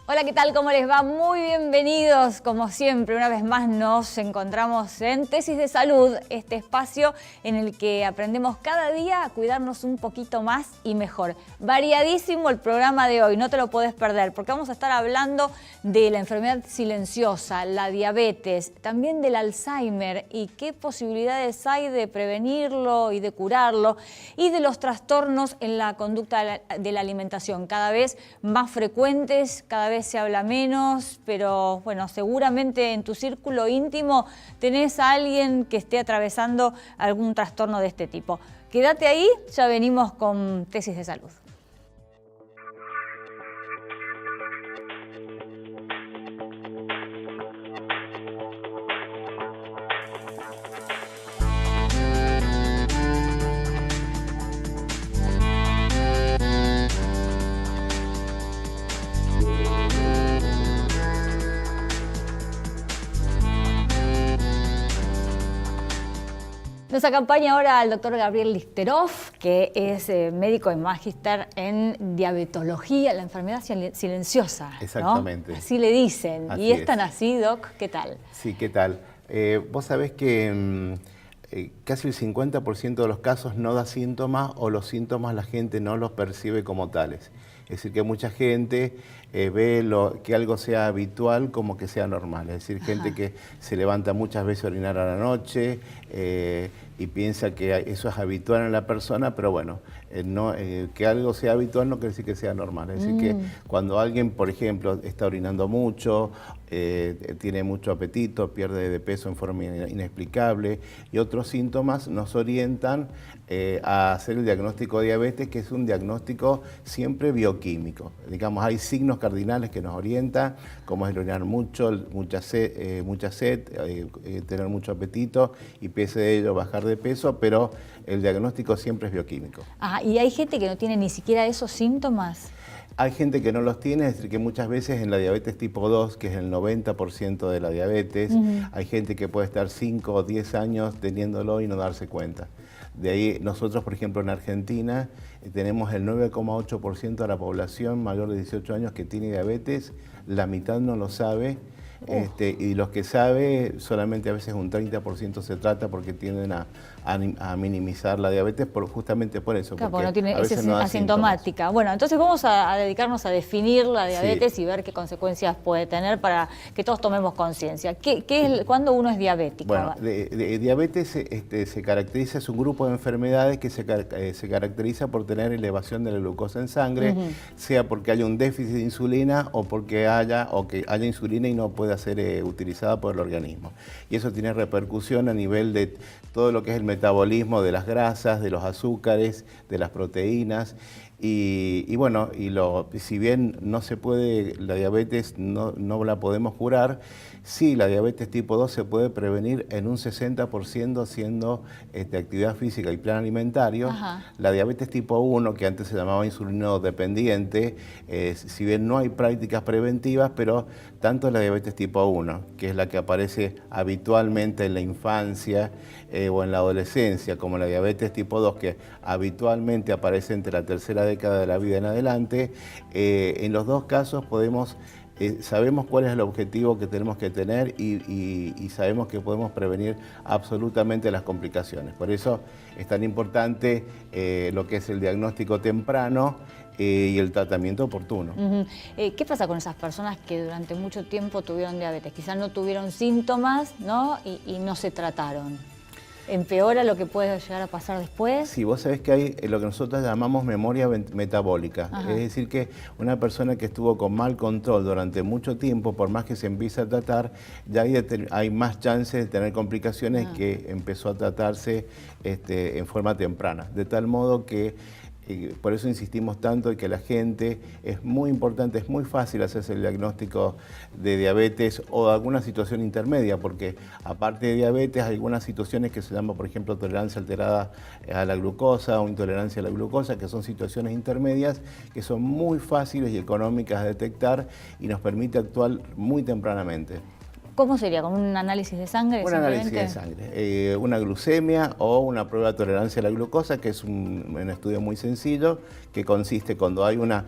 Hola, ¿qué tal? ¿Cómo les va? Muy bienvenidos, como siempre, una vez más nos encontramos en Tesis de Salud, este espacio en el que aprendemos cada día a cuidarnos un poquito más y mejor. Variadísimo el programa de hoy, no te lo podés perder, porque vamos a estar hablando de la enfermedad silenciosa, la diabetes, también del Alzheimer y qué posibilidades hay de prevenirlo y de curarlo, y de los trastornos en la conducta de la alimentación, cada vez más frecuentes, cada vez se habla menos, pero bueno, seguramente en tu círculo íntimo tenés a alguien que esté atravesando algún trastorno de este tipo. Quédate ahí, ya venimos con Tesis de Salud. Nos acompaña ahora el doctor Gabriel Lichterhoff, que es médico y magíster en diabetología, la enfermedad silenciosa. Exactamente. ¿No? Así le dicen. Así y es tan es. así, Doc, ¿qué tal? Sí, ¿qué tal? Vos sabés que casi el 50% de los casos no da síntomas o los síntomas la gente no los percibe como tales. Es decir, que mucha gente ve que algo sea habitual como que sea normal. Es decir, gente que se levanta muchas veces a orinar a la noche y piensa que eso es habitual en la persona, pero bueno, que algo sea habitual no quiere decir que sea normal. Es decir, que cuando alguien, por ejemplo, está orinando mucho, tiene mucho apetito, pierde de peso en forma inexplicable y otros síntomas nos orientan a hacer el diagnóstico de diabetes, que es un diagnóstico siempre bioquímico. Digamos, hay signos cardinales que nos orientan, como es el orinar mucho, mucha sed, tener mucho apetito y pese de ello bajar de peso, pero el diagnóstico siempre es bioquímico. ¿Y hay gente que no tiene ni siquiera esos síntomas? Hay gente que no los tiene, es decir, que muchas veces en la diabetes tipo 2, que es el 90% de la diabetes, hay gente que puede estar 5 o 10 años teniéndolo y no darse cuenta. De ahí nosotros, por ejemplo, en Argentina tenemos el 9,8% de la población mayor de 18 años que tiene diabetes, la mitad no lo sabe. Y los que sabe, solamente a veces un 30% se trata porque tienden a minimizar la diabetes justamente por eso. Claro, porque no tiene, es asintomática. síntomas. Bueno, entonces vamos a dedicarnos a definir la diabetes y ver qué consecuencias puede tener para que todos tomemos conciencia. ¿Cuándo uno es diabético? Bueno, diabetes se caracteriza, es un grupo de enfermedades que se caracteriza por tener elevación de la glucosa en sangre, sea porque haya un déficit de insulina o porque haya insulina y no pueda ser utilizada por el organismo. Y eso tiene repercusión a nivel de todo lo que es el metabolismo de las grasas, de los azúcares, de las proteínas. Y bueno, si bien no se puede, la diabetes no la podemos curar, sí, la diabetes tipo 2 se puede prevenir en un 60% haciendo actividad física y plan alimentario. La diabetes tipo 1, que antes se llamaba insulinodependiente, si bien no hay prácticas preventivas, pero tanto la diabetes tipo 1, que es la que aparece habitualmente en la infancia o en la adolescencia, como la diabetes tipo 2, que habitualmente aparece entre la tercera década de la vida en adelante, en los dos casos sabemos cuál es el objetivo que tenemos que tener y sabemos que podemos prevenir absolutamente las complicaciones. Por eso es tan importante lo que es el diagnóstico temprano y el tratamiento oportuno. ¿Qué pasa con esas personas que durante mucho tiempo tuvieron diabetes? Quizás no tuvieron síntomas, ¿no? y no se trataron. ¿Empeora lo que puede llegar a pasar después? Sí, vos sabés que hay lo que nosotros llamamos memoria metabólica. Es decir, que una persona que estuvo con mal control durante mucho tiempo, por más que se empiece a tratar, ya hay más chances de tener complicaciones que empezó a tratarse en forma temprana. De tal modo que por eso insistimos tanto en que la gente, es muy importante, es muy fácil hacerse el diagnóstico de diabetes o de alguna situación intermedia, porque aparte de diabetes hay algunas situaciones que se llaman, por ejemplo, tolerancia alterada a la glucosa o intolerancia a la glucosa, que son situaciones intermedias que son muy fáciles y económicas de detectar y nos permite actuar muy tempranamente. ¿Cómo sería? ¿Con un análisis de sangre? Un análisis de sangre, una glucemia o una prueba de tolerancia a la glucosa, que es un estudio muy sencillo, que consiste cuando hay una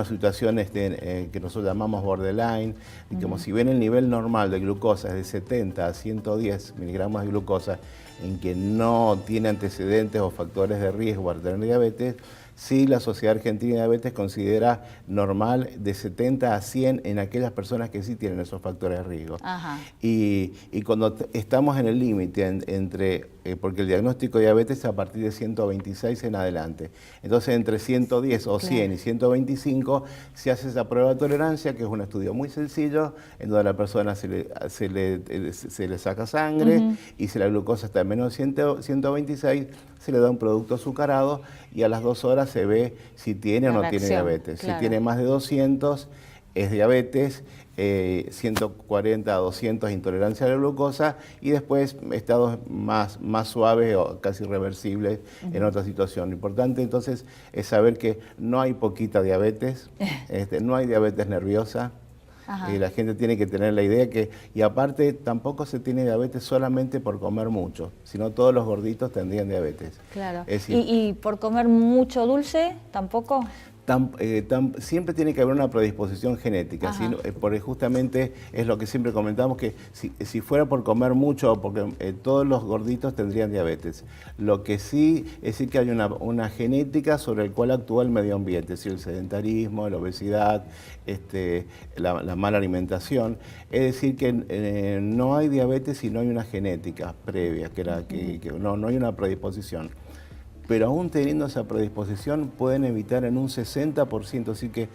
situación que nosotros llamamos borderline, y como si bien el nivel normal de glucosa es de 70 a 110 miligramos de glucosa, en que no tiene antecedentes o factores de riesgo para tener diabetes, sí, la Sociedad Argentina de Diabetes considera normal de 70 a 100 en aquellas personas que sí tienen esos factores de riesgo. Ajá. Y cuando estamos en el límite entre, porque el diagnóstico de diabetes es a partir de 126 en adelante. Entonces, entre 110 o 100 y 125 se hace esa prueba de tolerancia, que es un estudio muy sencillo, en donde a la persona se le saca sangre y si la glucosa está en menos de 126, se le da un producto azucarado y a las 2 horas se ve si tiene o no tiene diabetes. Claro. Si tiene más de 200 es diabetes, 140 a 200 intolerancia a la glucosa y después estados más suaves o casi reversibles en otra situación. Lo importante entonces es saber que no hay poquita diabetes, no hay diabetes nerviosa. La gente tiene que tener la idea que, y aparte tampoco se tiene diabetes solamente por comer mucho, sino todos los gorditos tendrían diabetes. Claro. Es decir, ¿Y por comer mucho dulce tampoco? Siempre tiene que haber una predisposición genética, ¿sí? Porque justamente es lo que siempre comentamos, que si fuera por comer mucho, porque todos los gorditos tendrían diabetes. Lo que sí es decir que hay una genética sobre el cual actúa el medio ambiente, es decir, el sedentarismo, la obesidad, la mala alimentación. Es decir que no hay diabetes si no hay una genética previa, que no hay una predisposición. Pero aún teniendo esa predisposición pueden evitar en un 60%, así que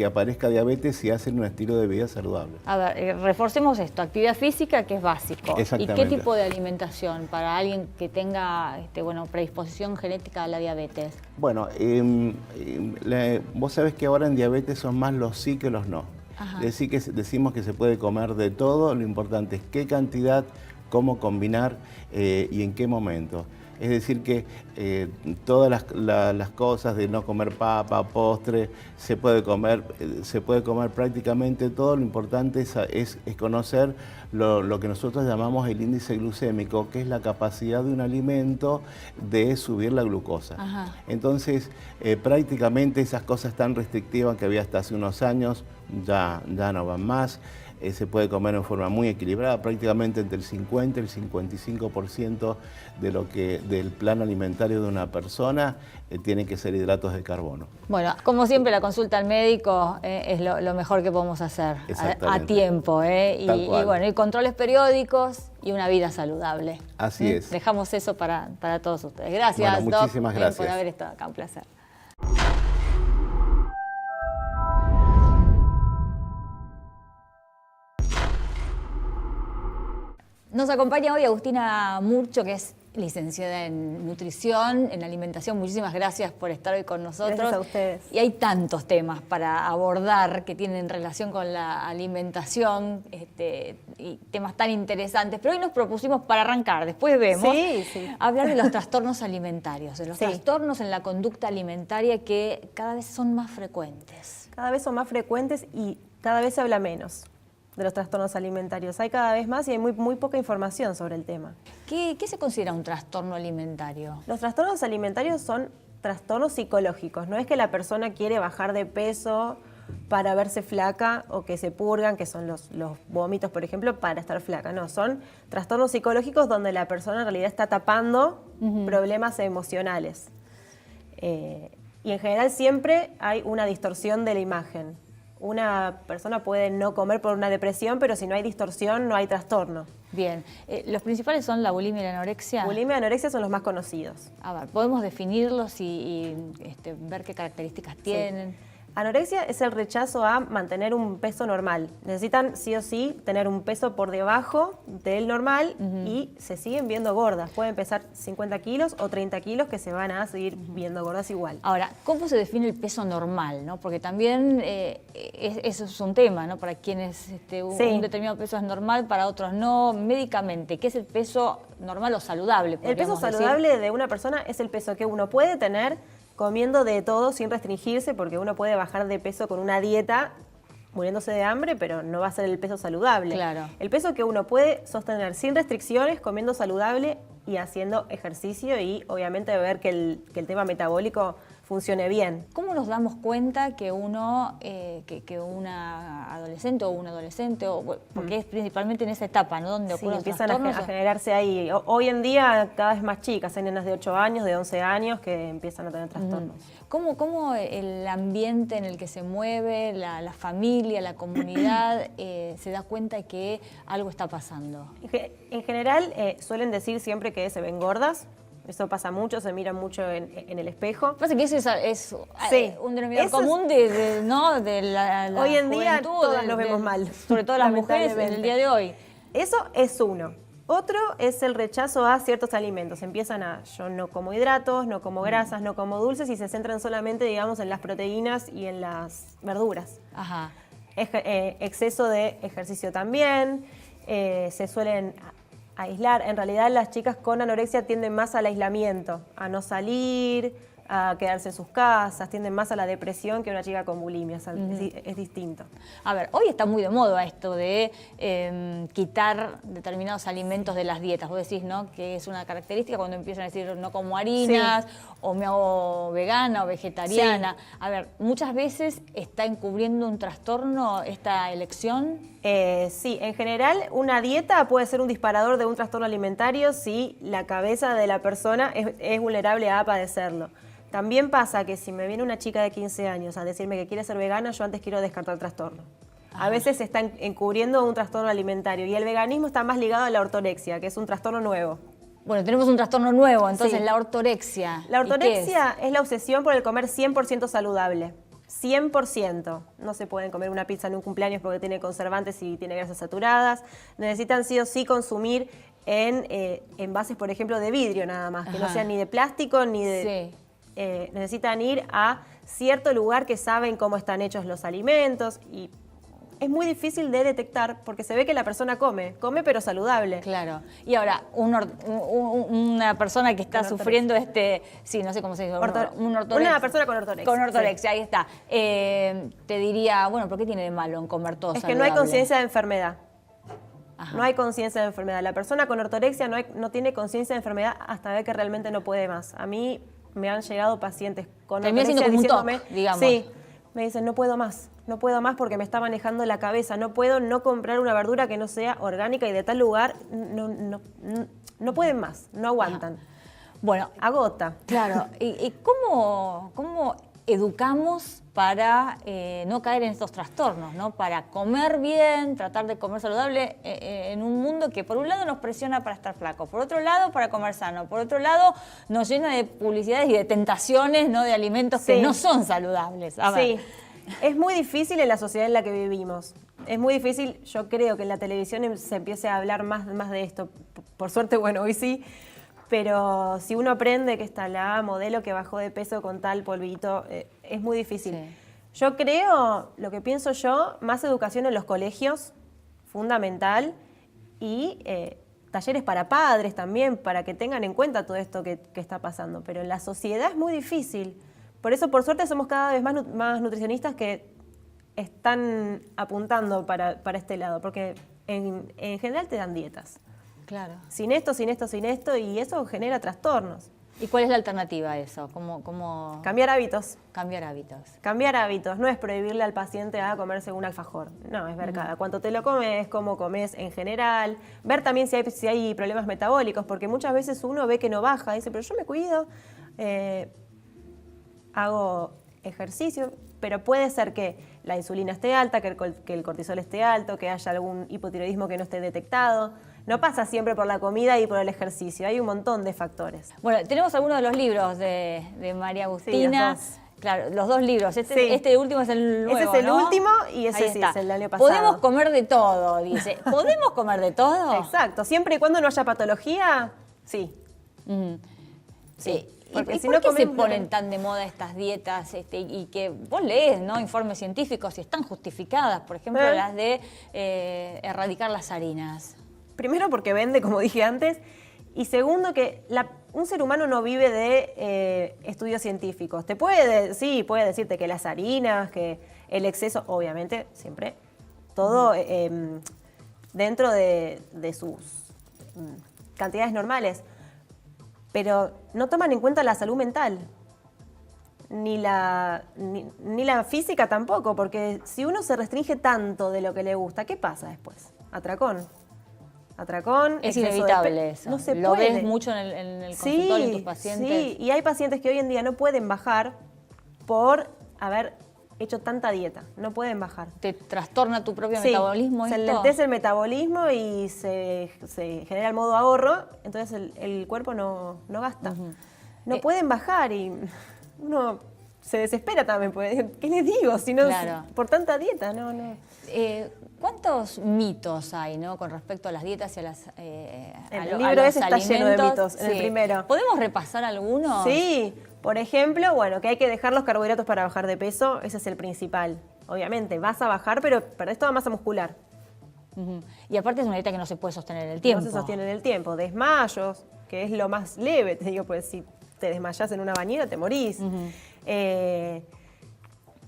aparezca diabetes si hacen un estilo de vida saludable. A ver, reforcemos esto, actividad física, que es básico. Exactamente. ¿Y qué tipo de alimentación para alguien que tenga predisposición genética a la diabetes? Bueno, vos sabés que ahora en diabetes son más los sí que los no. Es decir, que decimos que se puede comer de todo, lo importante es qué cantidad, cómo combinar y en qué momento. Es decir que todas las cosas de no comer papa, postre, se puede comer prácticamente todo. Lo importante es conocer lo que nosotros llamamos el índice glucémico, que es la capacidad de un alimento de subir la glucosa. Entonces, prácticamente esas cosas tan restrictivas que había hasta hace unos años ya no van más. Se puede comer en forma muy equilibrada, prácticamente entre el 50 y el 55% del plan alimentario de una persona tiene que ser hidratos de carbono. Bueno, como siempre la consulta al médico es lo mejor que podemos hacer a tiempo. Y bueno, y controles periódicos y una vida saludable. Así es. Dejamos eso para todos ustedes. Gracias, bueno, muchísimas gracias por haber estado acá, un placer. Nos acompaña hoy Agustina Murcho, que es licenciada en nutrición, en alimentación. Muchísimas gracias por estar hoy con nosotros. Gracias a ustedes. Y hay tantos temas para abordar que tienen relación con la alimentación y temas tan interesantes. Pero hoy nos propusimos, para arrancar, después vemos, hablar de los trastornos alimentarios, de los trastornos en la conducta alimentaria que cada vez son más frecuentes. Cada vez son más frecuentes y cada vez se habla menos de los trastornos alimentarios. Hay cada vez más y hay muy poca información sobre el tema. ¿Qué se considera un trastorno alimentario? Los trastornos alimentarios son trastornos psicológicos. No es que la persona quiere bajar de peso para verse flaca o que se purgan, que son los vómitos, por ejemplo, para estar flaca. No, son trastornos psicológicos donde la persona en realidad está tapando problemas emocionales. Y en general siempre hay una distorsión de la imagen. Una persona puede no comer por una depresión, pero si no hay distorsión, no hay trastorno. Bien. ¿Los principales son la bulimia y la anorexia? Bulimia y anorexia son los más conocidos. A ver, ¿podemos definirlos y ver qué características tienen? Anorexia es el rechazo a mantener un peso normal. Necesitan sí o sí tener un peso por debajo del normal y se siguen viendo gordas. Pueden pesar 50 kilos o 30 kilos que se van a seguir viendo gordas igual. Ahora, ¿cómo se define el peso normal? ¿No? Porque también eso es un tema, ¿no? Para quienes un determinado peso es normal, para otros no. Médicamente, ¿qué es el peso normal o saludable? El peso saludable de una persona es el peso que uno puede tener comiendo de todo sin restringirse, porque uno puede bajar de peso con una dieta muriéndose de hambre, pero no va a ser el peso saludable. Claro. El peso que uno puede sostener sin restricciones, comiendo saludable y haciendo ejercicio y obviamente ver que el tema metabólico funcione bien. ¿Cómo nos damos cuenta que uno, que una adolescente o un adolescente, porque es principalmente en esa etapa, ¿no? Donde Sí, ocurren los empiezan trastornos? a generarse ahí. Hoy en día cada vez más chicas, hay nenas de 8 años, de 11 años que empiezan a tener trastornos. ¿Cómo el ambiente en el que se mueve, la familia, la comunidad, se da cuenta de que algo está pasando? En general suelen decir siempre que se ven gordas. Eso pasa mucho, se miran mucho en el espejo. Pasa que eso es Sí, un denominador eso común ¿no? de la Hoy en día juventud, todas nos vemos mal. Sobre todo las mujeres en el día de hoy. Eso es uno. Otro es el rechazo a ciertos alimentos. Empiezan yo no como hidratos, no como grasas, no como dulces y se centran solamente, digamos, en las proteínas y en las verduras. Ajá. Exceso de ejercicio también, se suelen aislar. En realidad las chicas con anorexia tienden más al aislamiento, a no salir, a quedarse en sus casas, tienden más a la depresión que una chica con bulimia, es distinto. A ver, hoy está muy de moda esto de quitar determinados alimentos de las dietas. Vos decís, ¿no? Que es una característica cuando empiezan a decir no como harinas, sí, o me hago vegana o vegetariana. Sí. A ver, muchas veces está encubriendo un trastorno esta elección. Sí, en general una dieta puede ser un disparador de un trastorno alimentario si la cabeza de la persona es vulnerable a padecerlo. También pasa que si me viene una chica de 15 años a decirme que quiere ser vegana, yo antes quiero descartar el trastorno. A veces se está encubriendo un trastorno alimentario y el veganismo está más ligado a la ortorexia, que es un trastorno nuevo. Bueno, tenemos un trastorno nuevo, entonces sí. La ortorexia. La ortorexia es la obsesión por el comer 100% saludable. 100%. No se pueden comer una pizza en un cumpleaños porque tiene conservantes y tiene grasas saturadas. Necesitan sí o sí consumir en envases, por ejemplo, de vidrio nada más, que no sean ni de plástico ni de... Sí. Necesitan ir a cierto lugar que saben cómo están hechos los alimentos y es muy difícil de detectar porque se ve que la persona come pero saludable. Claro. Y ahora, una persona que está sufriendo sí, no sé cómo se dice, una persona con ortorexia. Con ortorexia, sí. Ahí está. Te diría, bueno, ¿por qué tiene de malo en comer todo saludable? Es que no hay conciencia de enfermedad. Ajá. No hay conciencia de enfermedad. La persona con ortorexia no tiene conciencia de enfermedad hasta ver que realmente no puede más. A mí me han llegado pacientes con ortorexia diciéndome, digamos. Sí, me dicen, no puedo más porque me está manejando la cabeza, no puedo no comprar una verdura que no sea orgánica y de tal lugar, no pueden más, no aguantan. Bueno, agota. Claro, ¿y cómo educamos para no caer en estos trastornos, ¿no? Para comer bien, tratar de comer saludable en un mundo que por un lado nos presiona para estar flacos, por otro lado para comer sano, por otro lado nos llena de publicidades y de tentaciones, ¿no? De alimentos que no son saludables. A ver. Sí, es muy difícil en la sociedad en la que vivimos. Es muy difícil, yo creo que en la televisión se empiece a hablar más de esto. Por suerte, bueno, hoy sí. Pero si uno aprende que está la modelo que bajó de peso con tal polvito, es muy difícil. Sí. Yo creo, lo que pienso yo, más educación en los colegios, fundamental, y talleres para padres también, para que tengan en cuenta todo esto que está pasando. Pero en la sociedad es muy difícil. Por eso, por suerte, somos cada vez más nutricionistas que están apuntando para este lado, porque en general te dan dietas. Claro. Sin esto, y eso genera trastornos. ¿Y cuál es la alternativa a eso? ¿Cómo... Cambiar hábitos. Cambiar hábitos. Cambiar hábitos. No es prohibirle al paciente a comerse un alfajor. No, es ver cada cuánto te lo comes, cómo comes en general. Ver también si hay problemas metabólicos, porque muchas veces uno ve que no baja. Dice, pero yo me cuido, hago ejercicio, pero puede ser que la insulina esté alta, que el cortisol esté alto, que haya algún hipotiroidismo que no esté detectado. No pasa siempre por la comida y por el ejercicio, hay un montón de factores. Bueno, tenemos algunos de los libros de María Agustina. Sí, los dos. Claro, los dos libros. Este último es el nuevo, ese es el ¿no? último y ese sí es el año pasado. Podemos comer de todo, dice. ¿Podemos comer de todo? Exacto, siempre y cuando no haya patología, sí. Sí. ¿Por qué se ponen tan de moda estas dietas y que vos lees, ¿no? Informes científicos y están justificadas? Por ejemplo, las de erradicar las harinas. Primero porque vende, como dije antes, y segundo que un ser humano no vive de estudios científicos. Puede decirte que las harinas, que el exceso, obviamente, siempre, todo dentro de sus cantidades normales, pero no toman en cuenta la salud mental, ni la física tampoco, porque si uno se restringe tanto de lo que le gusta, ¿qué pasa después? Atracón. Es inevitable eso. No se Lo puede. ves mucho en el consultorio, en tus pacientes. Sí, y hay pacientes que hoy en día no pueden bajar por haber hecho tanta dieta. No pueden bajar. ¿Te trastorna tu propio Sí, metabolismo se esto? enlentece el metabolismo y se genera el modo ahorro, entonces el cuerpo no gasta. No pueden bajar y uno se desespera también, porque ¿qué les digo? Si no, Claro. por tanta dieta, no. ¿Cuántos mitos hay, ¿no? Con respecto a las dietas y a las El libro ese está lleno de mitos, en el primero. ¿Podemos repasar algunos? Sí, por ejemplo, que hay que dejar los carbohidratos para bajar de peso, ese es el principal. Obviamente, vas a bajar, pero perdés toda masa muscular. Ujú. Y aparte es una dieta que no se puede sostener en el tiempo. No se sostiene en el tiempo. Desmayos, que es lo más leve, te digo, pues si te desmayás en una bañera te morís.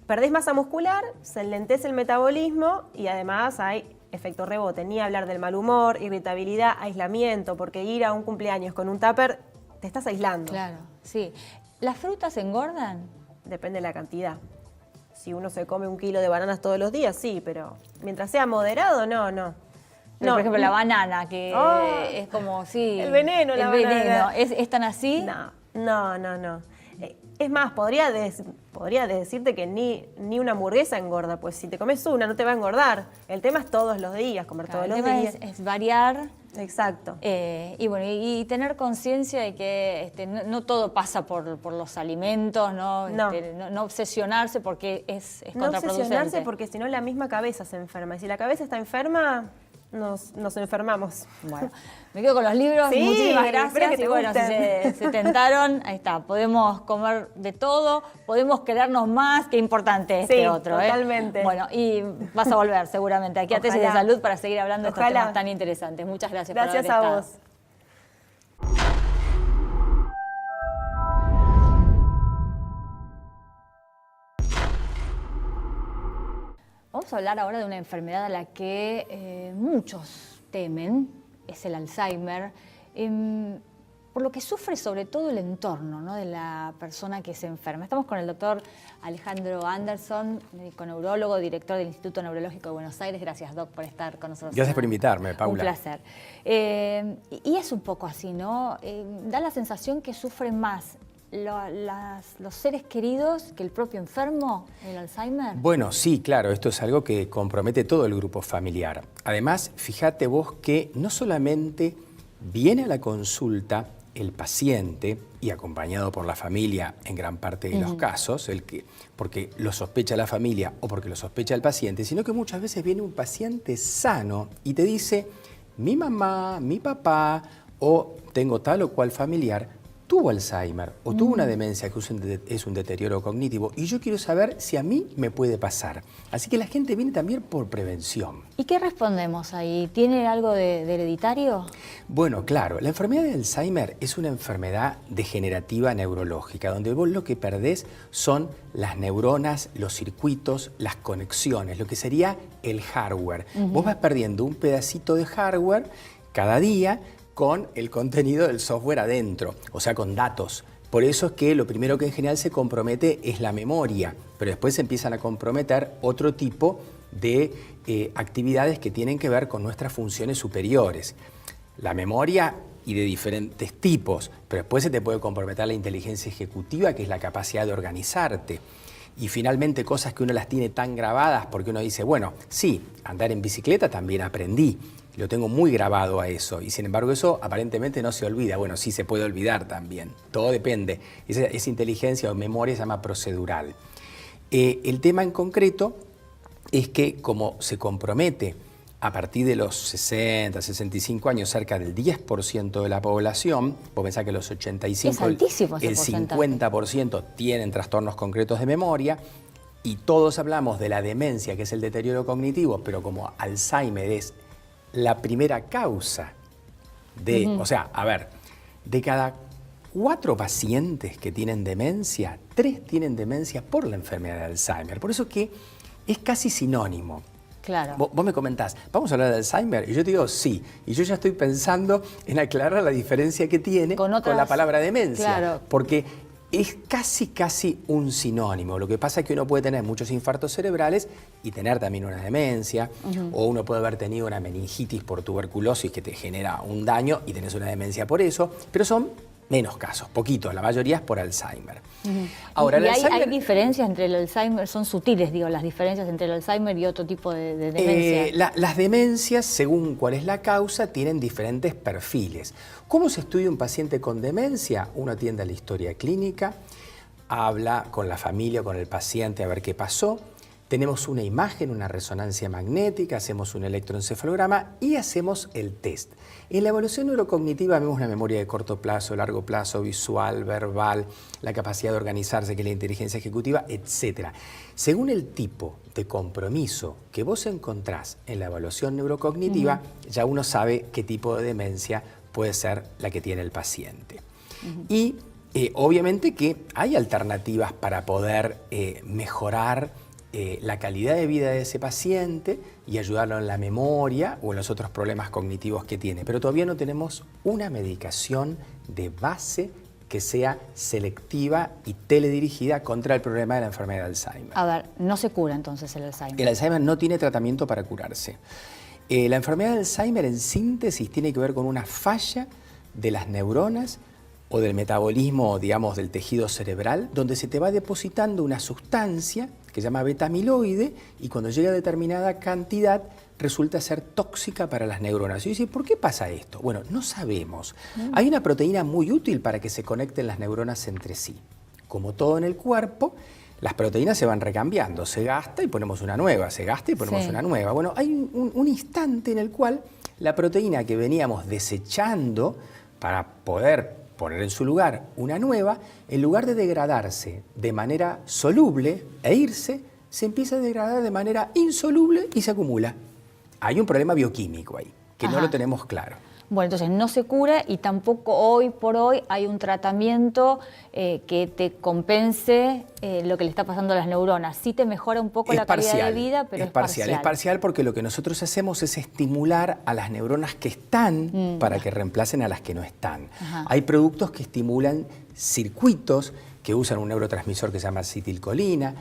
Perdés masa muscular, se enlentece el metabolismo y además hay efecto rebote. Ni hablar del mal humor, irritabilidad, aislamiento, porque ir a un cumpleaños con un tupper te estás aislando. Claro, sí. ¿Las frutas engordan? Depende de la cantidad. Si uno se come 1 kilo de bananas todos los días, sí, pero mientras sea moderado, no. Pero, por ejemplo, la banana, que es como, sí... El veneno, la banana. ¿Es tan así? No. Es más, podría decirte que ni una hamburguesa engorda, pues si te comes una no te va a engordar. El tema es todos los días, comer Claro, todos el los tema días. es variar. Exacto. Y bueno, y tener conciencia de que no todo pasa por los alimentos, no. No obsesionarse porque es No contraproducente. obsesionarse porque si no la misma cabeza se enferma. Y si la cabeza está enferma, nos enfermamos. Bueno, me quedo con los libros. Sí, muchísimas espero gracias. que te Y bueno, si gusten. se tentaron, ahí está. Podemos comer de todo, podemos querernos más. Qué importante este otro. Totalmente. Bueno, y vas a volver seguramente aquí a Tesis de Ojalá. Salud para seguir hablando de estos Ojalá. temas tan interesantes. Muchas gracias por haber Gracias a estado. vos. Vamos a hablar ahora de una enfermedad a la que muchos temen, es el Alzheimer, por lo que sufre sobre todo el entorno, ¿no?, de la persona que se enferma. Estamos con el doctor Alejandro Anderson, médico neurólogo, director del Instituto Neurológico de Buenos Aires. Gracias, doc, por estar con nosotros. Gracias por invitarme, Paula. Un placer. Y es un poco así, ¿no? Da la sensación que sufren más los seres queridos que el propio enfermo, el Alzheimer. Bueno, sí, claro, esto es algo que compromete todo el grupo familiar. Además, fíjate vos que no solamente viene a la consulta el paciente y acompañado por la familia en gran parte de los casos, porque lo sospecha la familia o porque lo sospecha el paciente, sino que muchas veces viene un paciente sano y te dice, mi mamá, mi papá o tengo tal o cual familiar tuvo Alzheimer o tuvo una demencia que es un deterioro cognitivo y yo quiero saber si a mí me puede pasar. Así que la gente viene también por prevención. ¿Y qué respondemos ahí? ¿Tiene algo de hereditario? Bueno, claro, la enfermedad de Alzheimer es una enfermedad degenerativa neurológica, donde vos lo que perdés son las neuronas, los circuitos, las conexiones, lo que sería el hardware. Vos vas perdiendo un pedacito de hardware cada día con el contenido del software adentro, o sea, con datos. Por eso es que lo primero que en general se compromete es la memoria, pero después se empiezan a comprometer otro tipo de actividades que tienen que ver con nuestras funciones superiores. La memoria y de diferentes tipos, pero después se te puede comprometer la inteligencia ejecutiva, que es la capacidad de organizarte. Y finalmente cosas que uno las tiene tan grabadas porque uno dice, bueno, sí, andar en bicicleta también aprendí, lo tengo muy grabado a eso y sin embargo eso aparentemente no se olvida. Bueno, sí se puede olvidar también, todo depende. Esa inteligencia o memoria se llama procedural. El tema en concreto es que como se compromete a partir de los 60, 65 años, cerca del 10% de la población, vos pensás que los 85, es altísimo ese el porcentaje. 50% tienen trastornos concretos de memoria, y todos hablamos de la demencia, que es el deterioro cognitivo, pero como Alzheimer es la primera causa de, o sea, a ver, de cada 4 pacientes que tienen demencia, 3 tienen demencia por la enfermedad de Alzheimer. Por eso que es casi sinónimo. Claro. Vos me comentás, ¿vamos a hablar de Alzheimer? Y yo te digo, sí. Y yo ya estoy pensando en aclarar la diferencia que tiene con la palabra demencia. Claro. Porque es casi un sinónimo. Lo que pasa es que uno puede tener muchos infartos cerebrales y tener también una demencia, o uno puede haber tenido una meningitis por tuberculosis que te genera un daño y tenés una demencia por eso, pero son menos casos, poquitos, la mayoría es por Alzheimer. Ahora, ¿Y hay diferencias entre el Alzheimer? Son sutiles, digo, las diferencias entre el Alzheimer y otro tipo de demencia. Las demencias, según cuál es la causa, tienen diferentes perfiles. ¿Cómo se estudia un paciente con demencia? Uno atiende a la historia clínica, habla con la familia, con el paciente a ver qué pasó. Tenemos una imagen, una resonancia magnética, hacemos un electroencefalograma y hacemos el test. En la evaluación neurocognitiva vemos una memoria de corto plazo, largo plazo, visual, verbal, la capacidad de organizarse, que es la inteligencia ejecutiva, etc. Según el tipo de compromiso que vos encontrás en la evaluación neurocognitiva, ya uno sabe qué tipo de demencia puede ser la que tiene el paciente. Y obviamente que hay alternativas para poder mejorar la calidad de vida de ese paciente y ayudarlo en la memoria o en los otros problemas cognitivos que tiene. Pero todavía no tenemos una medicación de base que sea selectiva y teledirigida contra el problema de la enfermedad de Alzheimer. A ver, no se cura entonces el Alzheimer. El Alzheimer no tiene tratamiento para curarse. La enfermedad de Alzheimer, en síntesis, tiene que ver con una falla de las neuronas o del metabolismo, digamos, del tejido cerebral, donde se te va depositando una sustancia que se llama beta-amiloide y cuando llega a determinada cantidad resulta ser tóxica para las neuronas. Y dice, ¿por qué pasa esto? Bueno, no sabemos. Hay una proteína muy útil para que se conecten las neuronas entre sí. Como todo en el cuerpo, las proteínas se van recambiando. Se gasta y ponemos una nueva, se gasta y ponemos una nueva. Bueno, hay un instante en el cual la proteína que veníamos desechando para poder poner en su lugar una nueva, en lugar de degradarse de manera soluble e irse, se empieza a degradar de manera insoluble y se acumula. Hay un problema bioquímico ahí, que no lo tenemos claro. Bueno, entonces no se cura y tampoco hoy por hoy hay un tratamiento que te compense lo que le está pasando a las neuronas. Sí te mejora un poco la calidad de vida, pero es parcial. Es parcial porque lo que nosotros hacemos es estimular a las neuronas que están para que reemplacen a las que no están. Hay productos que estimulan circuitos que usan un neurotransmisor que se llama acetilcolina,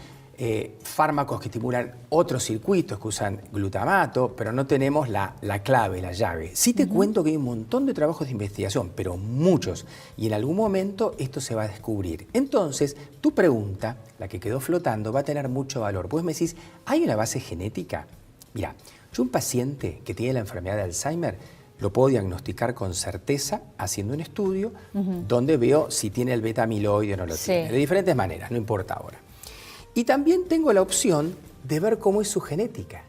fármacos que estimulan otros circuitos que usan glutamato, pero no tenemos la clave, la llave. Sí te cuento que hay un montón de trabajos de investigación, pero muchos, y en algún momento esto se va a descubrir. Entonces, tu pregunta, la que quedó flotando, va a tener mucho valor. Vos me decís, ¿hay una base genética? Mira, yo un paciente que tiene la enfermedad de Alzheimer lo puedo diagnosticar con certeza haciendo un estudio donde veo si tiene el beta-amiloide o no lo tiene. De diferentes maneras, no importa ahora. Y también tengo la opción de ver cómo es su genética.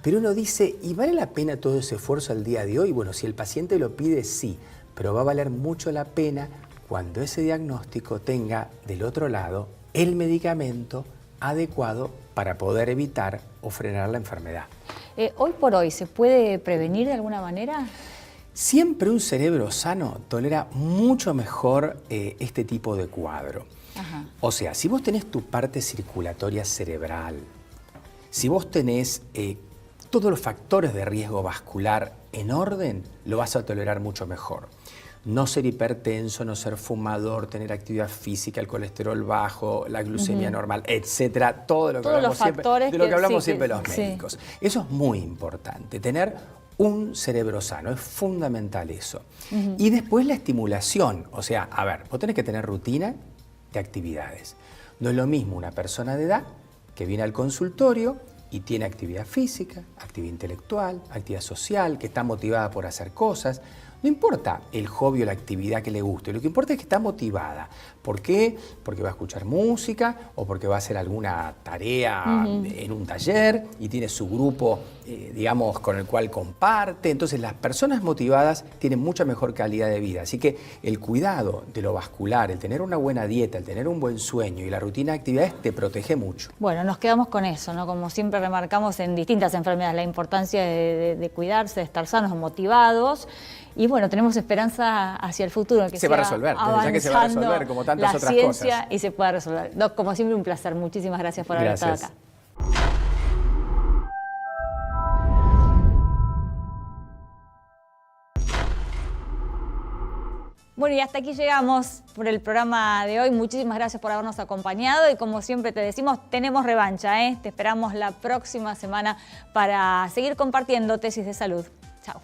Pero uno dice, ¿y vale la pena todo ese esfuerzo al día de hoy? Bueno, si el paciente lo pide, sí, pero va a valer mucho la pena cuando ese diagnóstico tenga del otro lado el medicamento adecuado para poder evitar o frenar la enfermedad. Hoy por hoy, ¿se puede prevenir de alguna manera? Siempre un cerebro sano tolera mucho mejor este tipo de cuadro. O sea, si vos tenés tu parte circulatoria cerebral, si vos tenés todos los factores de riesgo vascular en orden, lo vas a tolerar mucho mejor. No ser hipertenso, no ser fumador, tener actividad física, el colesterol bajo, la glucemia normal, etcétera, todo lo que hablamos siempre, de lo que hablamos siempre los médicos. Eso es muy importante, tener un cerebro sano, es fundamental eso. Y después la estimulación, o sea, a ver, vos tenés que tener rutina de actividades. No es lo mismo una persona de edad que viene al consultorio y tiene actividad física, actividad intelectual, actividad social, que está motivada por hacer cosas. No importa el hobby o la actividad que le guste, lo que importa es que está motivada, ¿Por qué? Porque va a escuchar música o porque va a hacer alguna tarea en un taller y tiene su grupo, digamos, con el cual comparte. Entonces, las personas motivadas tienen mucha mejor calidad de vida. Así que el cuidado de lo vascular, el tener una buena dieta, el tener un buen sueño y la rutina de actividades te protege mucho. Bueno, nos quedamos con eso, ¿no? Como siempre remarcamos en distintas enfermedades, la importancia de cuidarse, de estar sanos, motivados. Y bueno, tenemos esperanza hacia el futuro. Que se va a resolver, ya que se va a resolver como tantas otras cosas. La ciencia y se pueda resolver. Doc, como siempre, un placer. Muchísimas gracias por haber estado acá. Bueno, y hasta aquí llegamos por el programa de hoy. Muchísimas gracias por habernos acompañado y como siempre te decimos, tenemos revancha, ¿eh? Te esperamos la próxima semana para seguir compartiendo tesis de salud. Chao.